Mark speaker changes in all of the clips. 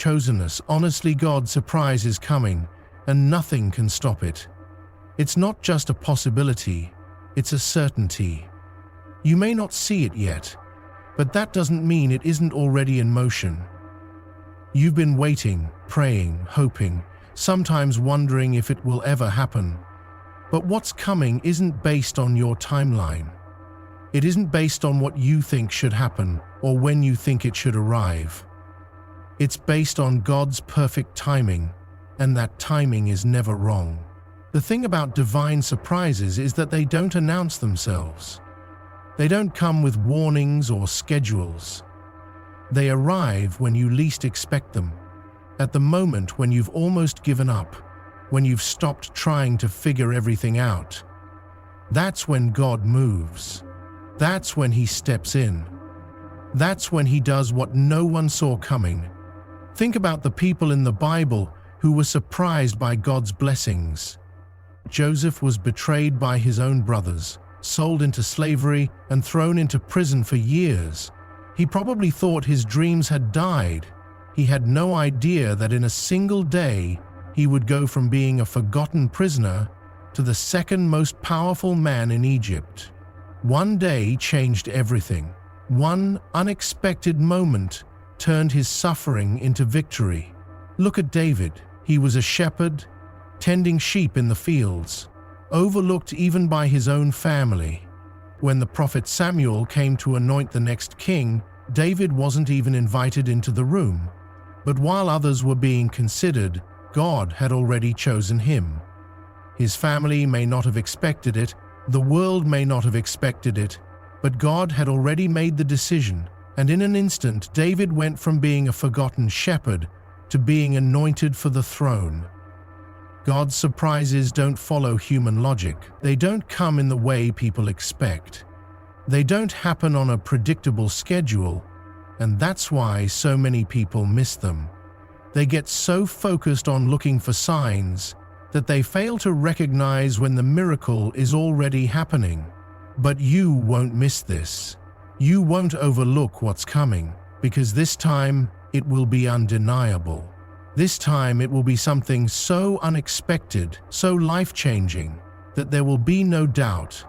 Speaker 1: chosen us. Honestly, God's surprise is coming, and nothing can stop it. It's not just a possibility, it's a certainty. You may not see it yet, but that doesn't mean it isn't already in motion. You've been waiting, praying, hoping, sometimes wondering if it will ever happen. But what's coming isn't based on your timeline. It isn't based on what you think should happen or when you think it should arrive. It's based on God's perfect timing, and that timing is never wrong. The thing about divine surprises is that they don't announce themselves. They don't come with warnings or schedules. They arrive when you least expect them, at the moment when you've almost given up, when you've stopped trying to figure everything out. That's when God moves. That's when He steps in. That's when He does what no one saw coming. Think about the people in the Bible who were surprised by God's blessings. Joseph was betrayed by his own brothers, sold into slavery, and thrown into prison for years. He probably thought his dreams had died. He had no idea that in a single day, he would go from being a forgotten prisoner to the second most powerful man in Egypt. One day changed everything. One unexpected moment turned his suffering into victory. Look at David. He was a shepherd, tending sheep in the fields, overlooked even by his own family. When the prophet Samuel came to anoint the next king, David wasn't even invited into the room. But while others were being considered, God had already chosen him. His family may not have expected it, the world may not have expected it, but God had already made the decision, and in an instant David went from being a forgotten shepherd to being anointed for the throne. God's surprises don't follow human logic. They don't come in the way people expect. They don't happen on a predictable schedule, and that's why so many people miss them. They get so focused on looking for signs that they fail to recognize when the miracle is already happening. But you won't miss this. You won't overlook what's coming, because this time it will be undeniable. This time it will be something so unexpected, so life-changing, that there will be no doubt.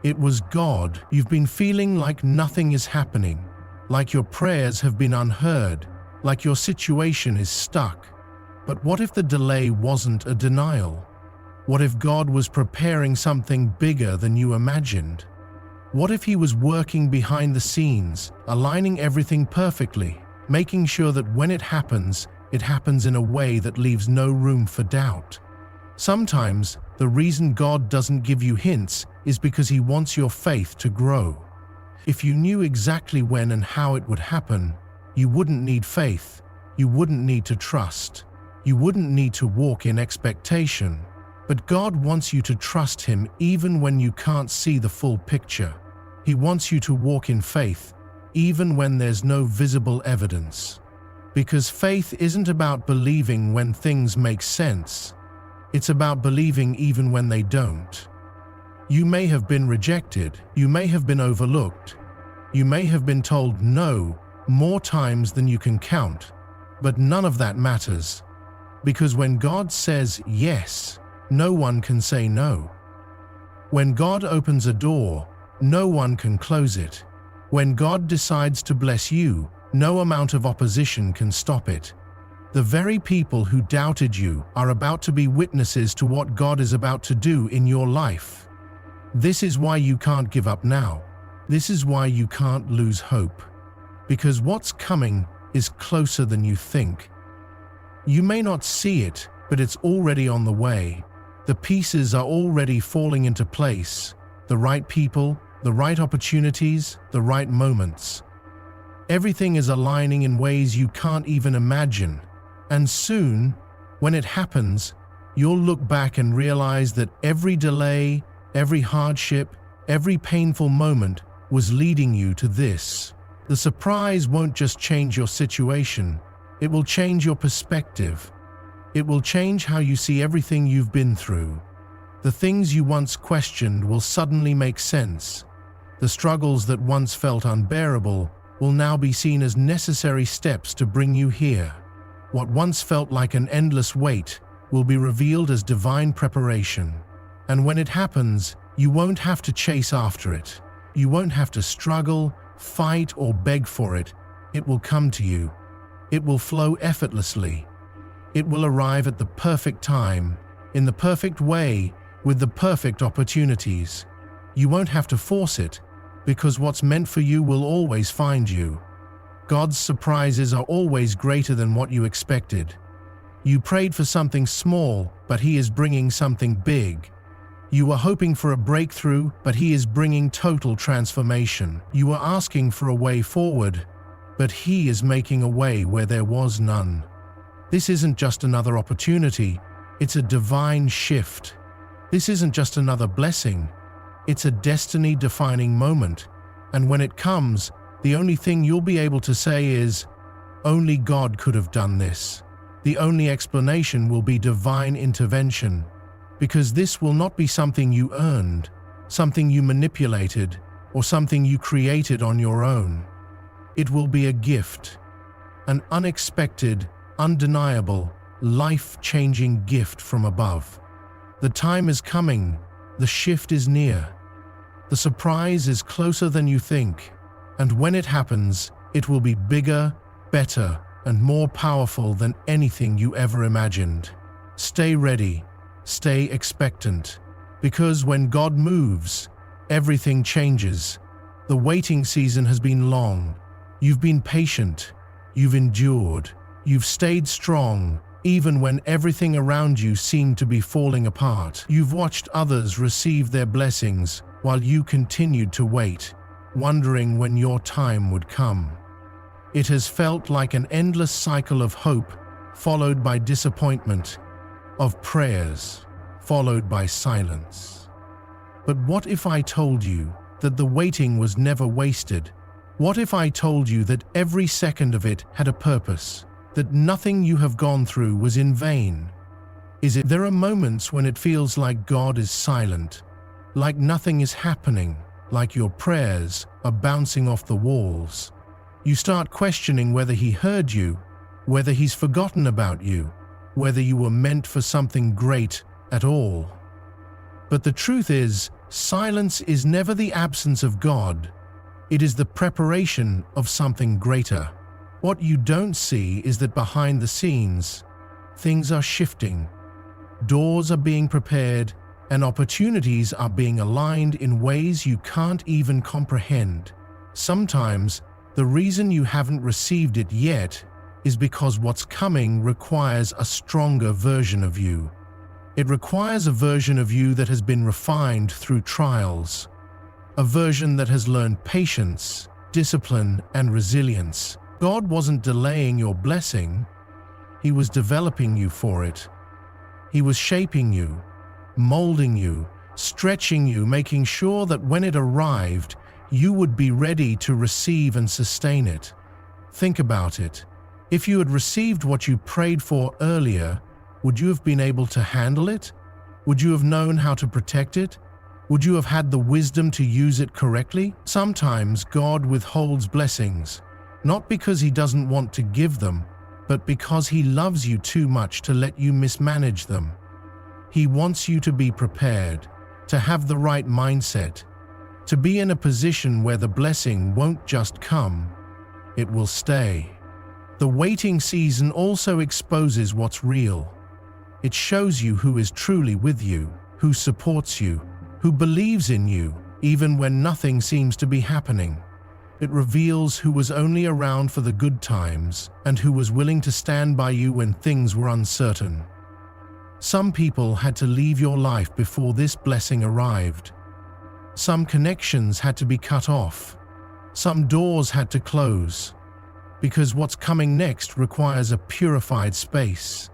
Speaker 1: It was God. You've been feeling like nothing is happening, like your prayers have been unheard, like your situation is stuck. But what if the delay wasn't a denial? What if God was preparing something bigger than you imagined? What if He was working behind the scenes, aligning everything perfectly, making sure that when it happens in a way that leaves no room for doubt? Sometimes, the reason God doesn't give you hints is because He wants your faith to grow. If you knew exactly when and how it would happen, you wouldn't need faith, you wouldn't need to trust, you wouldn't need to walk in expectation. But God wants you to trust Him even when you can't see the full picture. He wants you to walk in faith, even when there's no visible evidence. Because faith isn't about believing when things make sense. It's about believing even when they don't. You may have been rejected, you may have been overlooked, you may have been told no more times than you can count, but none of that matters. Because when God says yes, no one can say no. When God opens a door, no one can close it. When God decides to bless you, no amount of opposition can stop it. The very people who doubted you are about to be witnesses to what God is about to do in your life. This is why you can't give up now. This is why you can't lose hope. Because what's coming is closer than you think. You may not see it, but it's already on the way. The pieces are already falling into place. The right people, the right opportunities, the right moments. Everything is aligning in ways you can't even imagine. And soon, when it happens, you'll look back and realize that every delay, every hardship, every painful moment was leading you to this. The surprise won't just change your situation, it will change your perspective. It will change how you see everything you've been through. The things you once questioned will suddenly make sense. The struggles that once felt unbearable will now be seen as necessary steps to bring you here. What once felt like an endless wait will be revealed as divine preparation. And when it happens, you won't have to chase after it. You won't have to struggle, fight, or beg for it. It will come to you. It will flow effortlessly. It will arrive at the perfect time, in the perfect way, with the perfect opportunities. You won't have to force it, because what's meant for you will always find you. God's surprises are always greater than what you expected. You prayed for something small, but He is bringing something big. You were hoping for a breakthrough, but He is bringing total transformation. You were asking for a way forward, but He is making a way where there was none. This isn't just another opportunity, it's a divine shift. This isn't just another blessing, it's a destiny-defining moment. And when it comes, the only thing you'll be able to say is, "Only God could have done this." The only explanation will be divine intervention, because this will not be something you earned, something you manipulated, or something you created on your own. It will be a gift, an unexpected, undeniable, life-changing gift from above. The time is coming, the shift is near. The surprise is closer than you think, and when it happens, it will be bigger, better, and more powerful than anything you ever imagined. Stay ready, stay expectant, because when God moves, everything changes. The waiting season has been long. You've been patient, you've endured, you've stayed strong, even when everything around you seemed to be falling apart. You've watched others receive their blessings while you continued to wait, wondering when your time would come. It has felt like an endless cycle of hope, followed by disappointment, of prayers, followed by silence. But what if I told you that the waiting was never wasted? What if I told you that every second of it had a purpose, that nothing you have gone through was in vain? There are moments when it feels like God is silent, like nothing is happening, like your prayers are bouncing off the walls. You start questioning whether He heard you, whether He's forgotten about you, whether you were meant for something great at all. But the truth is, silence is never the absence of God. It is the preparation of something greater. What you don't see is that behind the scenes, things are shifting. Doors are being prepared, and opportunities are being aligned in ways you can't even comprehend. Sometimes, the reason you haven't received it yet is because what's coming requires a stronger version of you. It requires a version of you that has been refined through trials, a version that has learned patience, discipline, and resilience. God wasn't delaying your blessing, He was developing you for it. He was shaping you, molding you, stretching you, making sure that when it arrived, you would be ready to receive and sustain it. Think about it. If you had received what you prayed for earlier, would you have been able to handle it? Would you have known how to protect it? Would you have had the wisdom to use it correctly? Sometimes God withholds blessings, not because He doesn't want to give them, but because He loves you too much to let you mismanage them. He wants you to be prepared, to have the right mindset, to be in a position where the blessing won't just come, it will stay. The waiting season also exposes what's real. It shows you who is truly with you, who supports you, who believes in you, even when nothing seems to be happening. It reveals who was only around for the good times and who was willing to stand by you when things were uncertain. Some people had to leave your life before this blessing arrived. Some connections had to be cut off. Some doors had to close. Because what's coming next requires a purified space.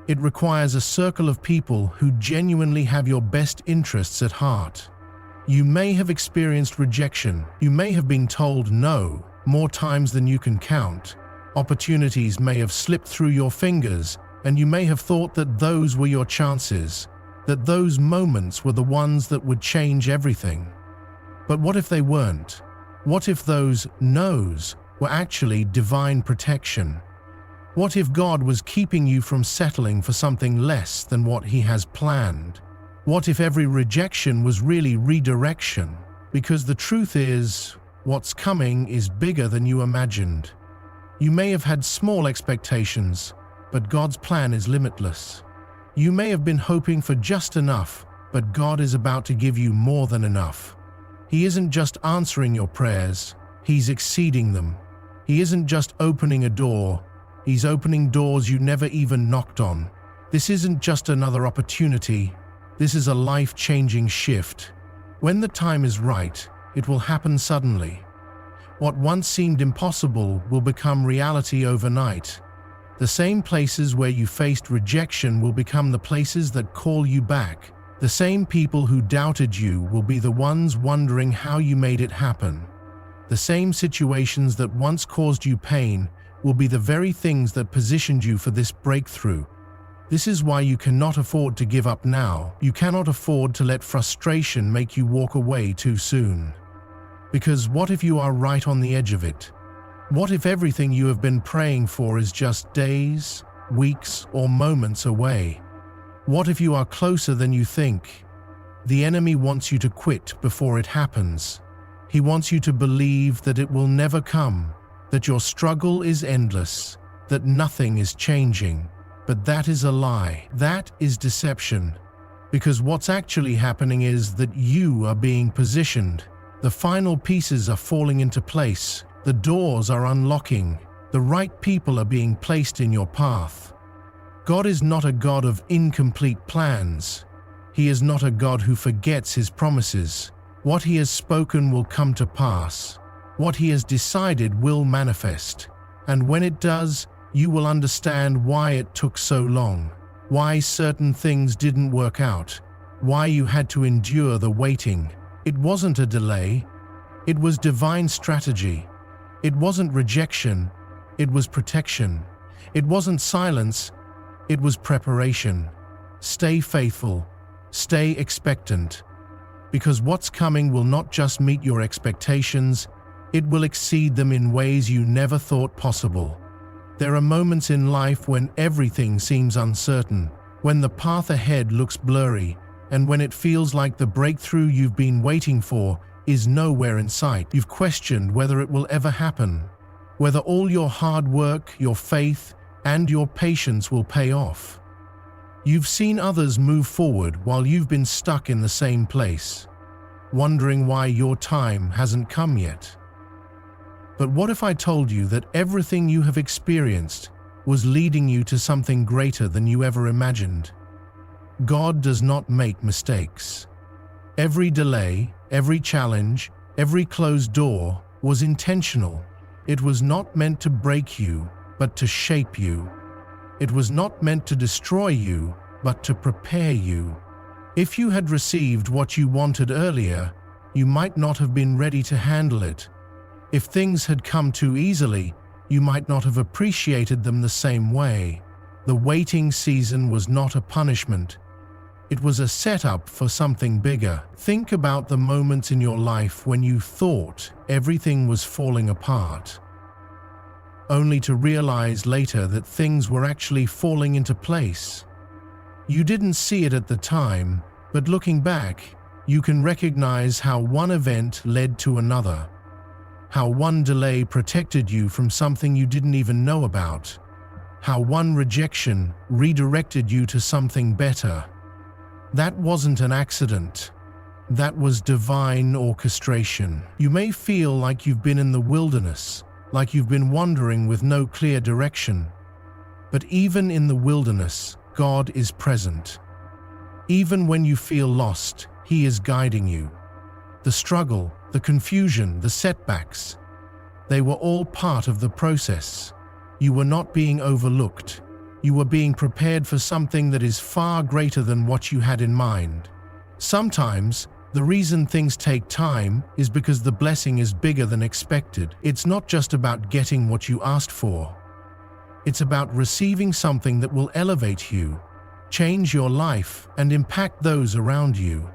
Speaker 1: It requires a circle of people who genuinely have your best interests at heart. You may have experienced rejection. You may have been told no more times than you can count. Opportunities may have slipped through your fingers, and you may have thought that those were your chances, that those moments were the ones that would change everything. But what if they weren't? What if those no's were actually divine protection? What if God was keeping you from settling for something less than what He has planned? What if every rejection was really redirection? Because the truth is, what's coming is bigger than you imagined. You may have had small expectations, but God's plan is limitless. You may have been hoping for just enough, but God is about to give you more than enough. He isn't just answering your prayers, He's exceeding them. He isn't just opening a door, He's opening doors you never even knocked on. This isn't just another opportunity, this is a life-changing shift. When the time is right, it will happen suddenly. What once seemed impossible will become reality overnight. The same places where you faced rejection will become the places that call you back. The same people who doubted you will be the ones wondering how you made it happen. The same situations that once caused you pain will be the very things that positioned you for this breakthrough. This is why you cannot afford to give up now. You cannot afford to let frustration make you walk away too soon. Because what if you are right on the edge of it? What if everything you have been praying for is just days, weeks, or moments away? What if you are closer than you think? The enemy wants you to quit before it happens. He wants you to believe that it will never come, that your struggle is endless, that nothing is changing. But that is a lie. That is deception. Because what's actually happening is that you are being positioned. The final pieces are falling into place. The doors are unlocking. The right people are being placed in your path. God is not a God of incomplete plans. He is not a God who forgets His promises. What He has spoken will come to pass. What He has decided will manifest. And when it does, you will understand why it took so long, why certain things didn't work out, why you had to endure the waiting. It wasn't a delay. It was divine strategy. It wasn't rejection. It was protection. It wasn't silence. It was preparation. Stay faithful. Stay expectant. Because what's coming will not just meet your expectations, it will exceed them in ways you never thought possible. There are moments in life when everything seems uncertain, when the path ahead looks blurry, and when it feels like the breakthrough you've been waiting for is nowhere in sight. You've questioned whether it will ever happen, whether all your hard work, your faith, and your patience will pay off. You've seen others move forward while you've been stuck in the same place, wondering why your time hasn't come yet. But what if I told you that everything you have experienced was leading you to something greater than you ever imagined? God does not make mistakes. Every delay, every challenge, every closed door was intentional. It was not meant to break you, but to shape you. It was not meant to destroy you, but to prepare you. If you had received what you wanted earlier, you might not have been ready to handle it. If things had come too easily, you might not have appreciated them the same way. The waiting season was not a punishment. It was a setup for something bigger. Think about the moments in your life when you thought everything was falling apart, only to realize later that things were actually falling into place. You didn't see it at the time, but looking back, you can recognize how one event led to another. How one delay protected you from something you didn't even know about. How one rejection redirected you to something better. That wasn't an accident. That was divine orchestration. You may feel like you've been in the wilderness, like you've been wandering with no clear direction. But even in the wilderness, God is present. Even when you feel lost, He is guiding you. The struggle, the confusion, the setbacks, they were all part of the process. You were not being overlooked. You were being prepared for something that is far greater than what you had in mind. Sometimes, the reason things take time is because the blessing is bigger than expected. It's not just about getting what you asked for. It's about receiving something that will elevate you, change your life, and impact those around you.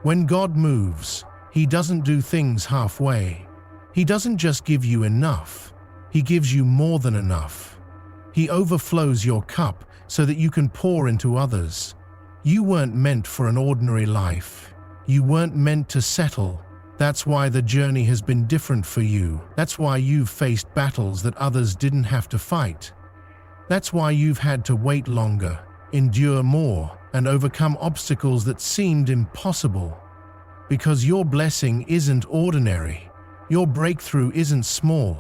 Speaker 1: When God moves, He doesn't do things halfway. He doesn't just give you enough. He gives you more than enough. He overflows your cup so that you can pour into others. You weren't meant for an ordinary life. You weren't meant to settle. That's why the journey has been different for you. That's why you've faced battles that others didn't have to fight. That's why you've had to wait longer, endure more, and overcome obstacles that seemed impossible. Because your blessing isn't ordinary. Your breakthrough isn't small.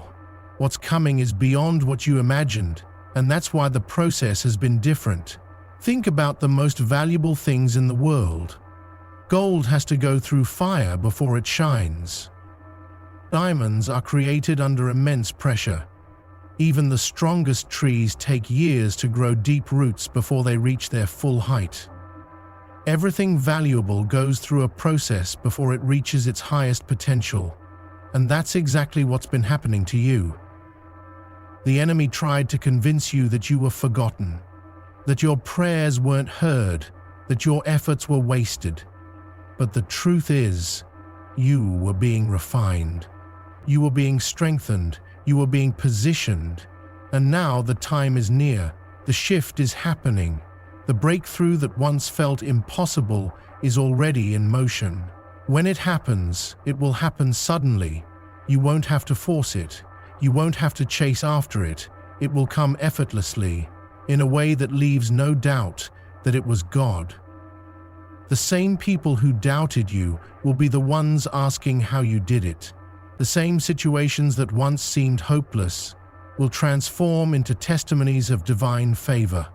Speaker 1: What's coming is beyond what you imagined, and that's why the process has been different. Think about the most valuable things in the world. Gold has to go through fire before it shines. Diamonds are created under immense pressure. Even the strongest trees take years to grow deep roots before they reach their full height. Everything valuable goes through a process before it reaches its highest potential, and that's exactly what's been happening to you. The enemy tried to convince you that you were forgotten, that your prayers weren't heard, that your efforts were wasted. But the truth is, you were being refined. You were being strengthened. You were being positioned. And now the time is near. The shift is happening. The breakthrough that once felt impossible is already in motion. When it happens, it will happen suddenly. You won't have to force it. You won't have to chase after it. It will come effortlessly, in a way that leaves no doubt that it was God. The same people who doubted you will be the ones asking how you did it. The same situations that once seemed hopeless will transform into testimonies of divine favor.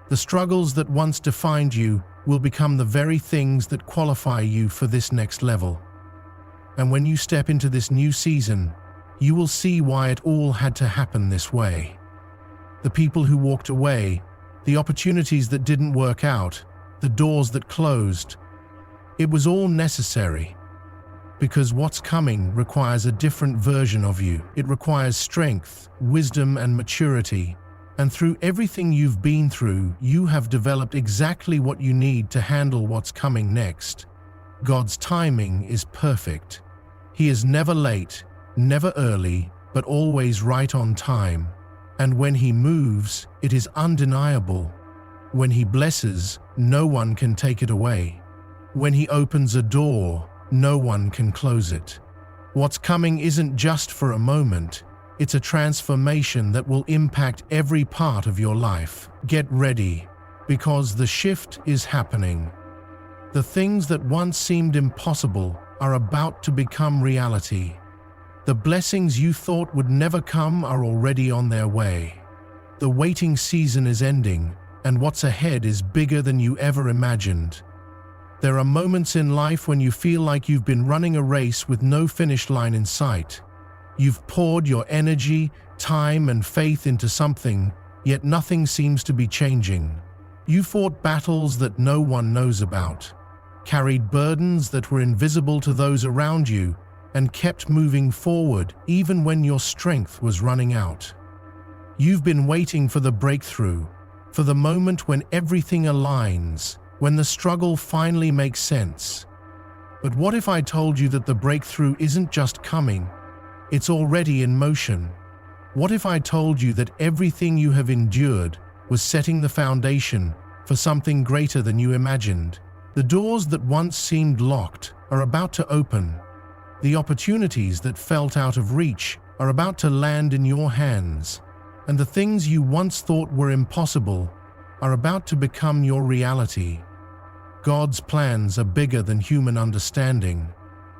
Speaker 1: The struggles that once defined you will become the very things that qualify you for this next level. And when you step into this new season, you will see why it all had to happen this way. The people who walked away, the opportunities that didn't work out, the doors that closed, it was all necessary. Because what's coming requires a different version of you. It requires strength, wisdom, and maturity. And through everything you've been through, you have developed exactly what you need to handle what's coming next. God's timing is perfect. He is never late, never early, but always right on time. And when He moves, it is undeniable. When He blesses, no one can take it away. When He opens a door, no one can close it. What's coming isn't just for a moment. It's a transformation that will impact every part of your life. Get ready, because the shift is happening. The things that once seemed impossible are about to become reality. The blessings you thought would never come are already on their way. The waiting season is ending, and what's ahead is bigger than you ever imagined. There are moments in life when you feel like you've been running a race with no finish line in sight. You've poured your energy, time, and faith into something, yet nothing seems to be changing. You fought battles that no one knows about, carried burdens that were invisible to those around you, and kept moving forward even when your strength was running out. You've been waiting for the breakthrough, for the moment when everything aligns, when the struggle finally makes sense. But what if I told you that the breakthrough isn't just coming, it's already in motion? What if I told you that everything you have endured was setting the foundation for something greater than you imagined? The doors that once seemed locked are about to open. The opportunities that felt out of reach are about to land in your hands. And the things you once thought were impossible are about to become your reality. God's plans are bigger than human understanding.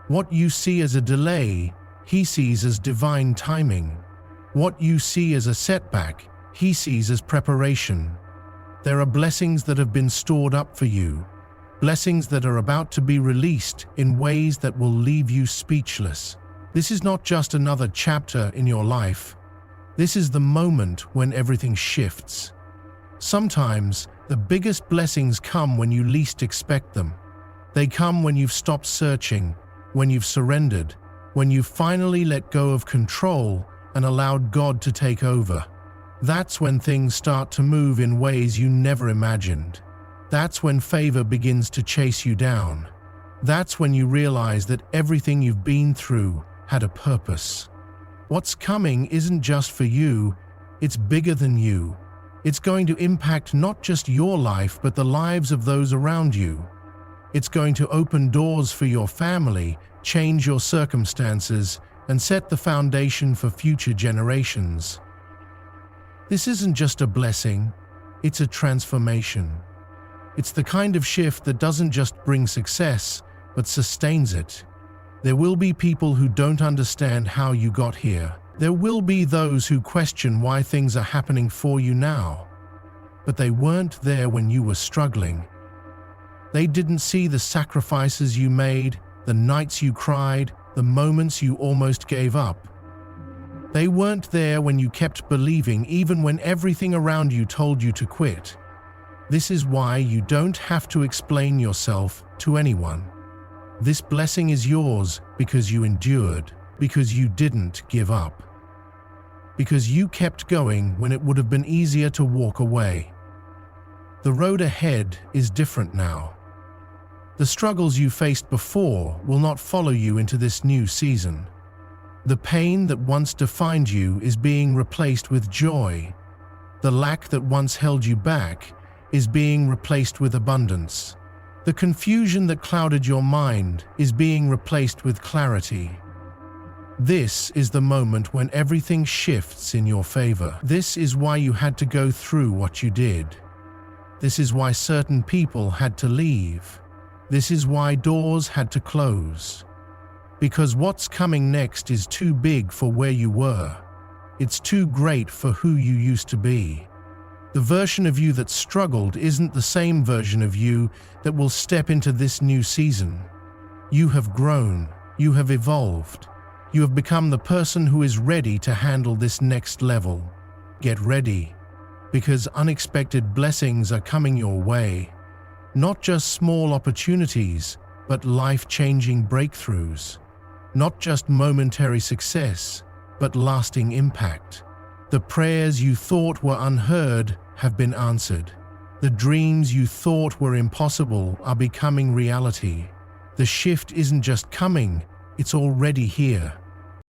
Speaker 1: What you see as a delay, He sees as divine timing. What you see as a setback, He sees as preparation. There are blessings that have been stored up for you, blessings that are about to be released in ways that will leave you speechless. This is not just another chapter in your life. This is the moment when everything shifts. Sometimes, the biggest blessings come when you least expect them. They come when you've stopped searching, when you've surrendered, when you've finally let go of control and allowed God to take over. That's when things start to move in ways you never imagined. That's when favor begins to chase you down. That's when you realize that everything you've been through had a purpose. What's coming isn't just for you, It's bigger than you. It's going to impact not just your life, but the lives of those around you. It's going to open doors for your family, change your circumstances, and set the foundation for future generations. This isn't just a blessing, it's a transformation. It's the kind of shift that doesn't just bring success, but sustains it. There will be people who don't understand how you got here. There will be those who question why things are happening for you now. But they weren't there when you were struggling. They didn't see the sacrifices you made, the nights you cried, the moments you almost gave up. They weren't there when you kept believing even when everything around you told you to quit. This is why you don't have to explain yourself to anyone. This blessing is yours because you endured, because you didn't give up, because you kept going when it would have been easier to walk away. The road ahead is different now. The struggles you faced before will not follow you into this new season. The pain that once defined you is being replaced with joy. The lack that once held you back is being replaced with abundance. The confusion that clouded your mind is being replaced with clarity. This is the moment when everything shifts in your favor. This is why you had to go through what you did. This is why certain people had to leave. This is why doors had to close. Because what's coming next is too big for where you were. It's too great for who you used to be. The version of you that struggled isn't the same version of you that will step into this new season. You have grown, you have evolved, you have become the person who is ready to handle this next level. Get ready, because unexpected blessings are coming your way. Not just small opportunities, but life-changing breakthroughs. Not just momentary success, but lasting impact. The prayers you thought were unheard have been answered. The dreams you thought were impossible are becoming reality. The shift isn't just coming, it's already here.